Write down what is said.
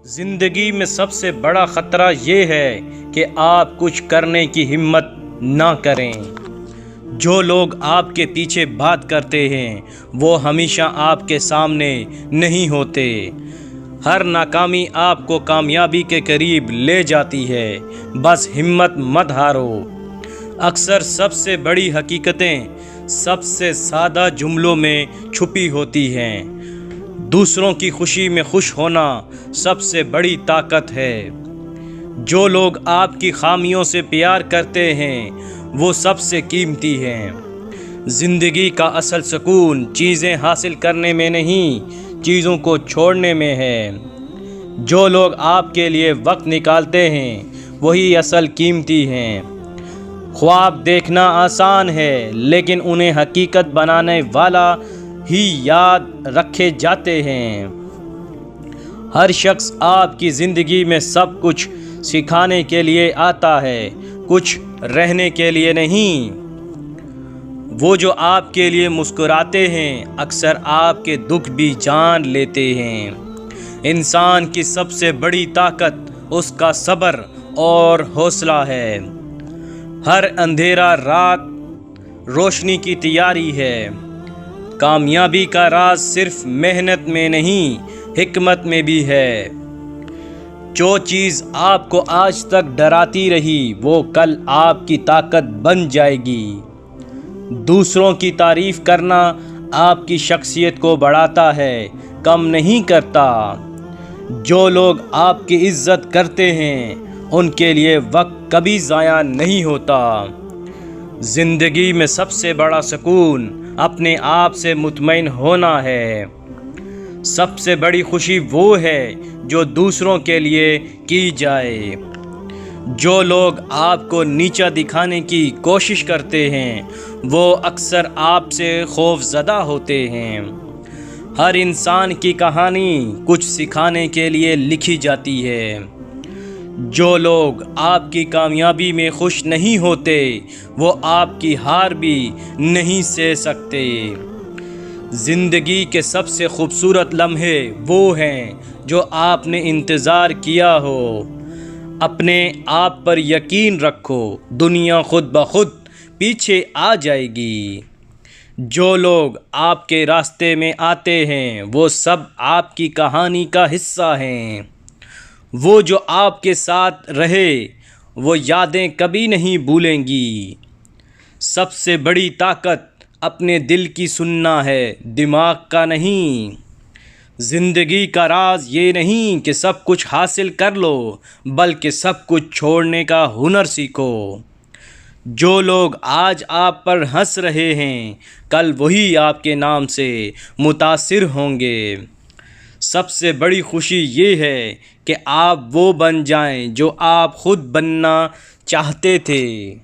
زندگی میں سب سے بڑا خطرہ یہ ہے کہ آپ کچھ کرنے کی ہمت نہ کریں۔ جو لوگ آپ کے پیچھے بات کرتے ہیں وہ ہمیشہ آپ کے سامنے نہیں ہوتے۔ ہر ناکامی آپ کو کامیابی کے قریب لے جاتی ہے، بس ہمت مت ہارو۔ اکثر سب سے بڑی حقیقتیں سب سے سادہ جملوں میں چھپی ہوتی ہیں۔ دوسروں کی خوشی میں خوش ہونا سب سے بڑی طاقت ہے۔ جو لوگ آپ کی خامیوں سے پیار کرتے ہیں وہ سب سے قیمتی ہیں۔ زندگی کا اصل سکون چیزیں حاصل کرنے میں نہیں، چیزوں کو چھوڑنے میں ہے۔ جو لوگ آپ کے لیے وقت نکالتے ہیں وہی اصل قیمتی ہیں۔ خواب دیکھنا آسان ہے لیکن انہیں حقیقت بنانے والا ہی یاد رکھے جاتے ہیں۔ ہر شخص آپ کی زندگی میں سب کچھ سکھانے کے لیے آتا ہے، کچھ رہنے کے لیے نہیں۔ وہ جو آپ کے لیے مسکراتے ہیں اکثر آپ کے دکھ بھی جان لیتے ہیں۔ انسان کی سب سے بڑی طاقت اس کا صبر اور حوصلہ ہے۔ ہر اندھیرا رات روشنی کی تیاری ہے۔ کامیابی کا راز صرف محنت میں نہیں، حکمت میں بھی ہے۔ جو چیز آپ کو آج تک ڈراتی رہی وہ کل آپ کی طاقت بن جائے گی۔ دوسروں کی تعریف کرنا آپ کی شخصیت کو بڑھاتا ہے، کم نہیں کرتا۔ جو لوگ آپ کی عزت کرتے ہیں ان کے لیے وقت کبھی ضائع نہیں ہوتا۔ زندگی میں سب سے بڑا سکون اپنے آپ سے مطمئن ہونا ہے۔ سب سے بڑی خوشی وہ ہے جو دوسروں کے لیے کی جائے۔ جو لوگ آپ کو نیچا دکھانے کی کوشش کرتے ہیں وہ اکثر آپ سے خوف زدہ ہوتے ہیں۔ ہر انسان کی کہانی کچھ سکھانے کے لیے لکھی جاتی ہے۔ جو لوگ آپ کی کامیابی میں خوش نہیں ہوتے وہ آپ کی ہار بھی نہیں سہ سکتے۔ زندگی کے سب سے خوبصورت لمحے وہ ہیں جو آپ نے انتظار کیا ہو۔ اپنے آپ پر یقین رکھو، دنیا خود بخود پیچھے آ جائے گی۔ جو لوگ آپ کے راستے میں آتے ہیں وہ سب آپ کی کہانی کا حصہ ہیں۔ وہ جو آپ کے ساتھ رہے وہ یادیں کبھی نہیں بھولیں گی۔ سب سے بڑی طاقت اپنے دل کی سننا ہے، دماغ کا نہیں۔ زندگی کا راز یہ نہیں کہ سب کچھ حاصل کر لو بلکہ سب کچھ چھوڑنے کا ہنر سیکھو۔ جو لوگ آج آپ پر ہنس رہے ہیں کل وہی آپ کے نام سے متاثر ہوں گے۔ سب سے بڑی خوشی یہ ہے کہ آپ وہ بن جائیں جو آپ خود بننا چاہتے تھے۔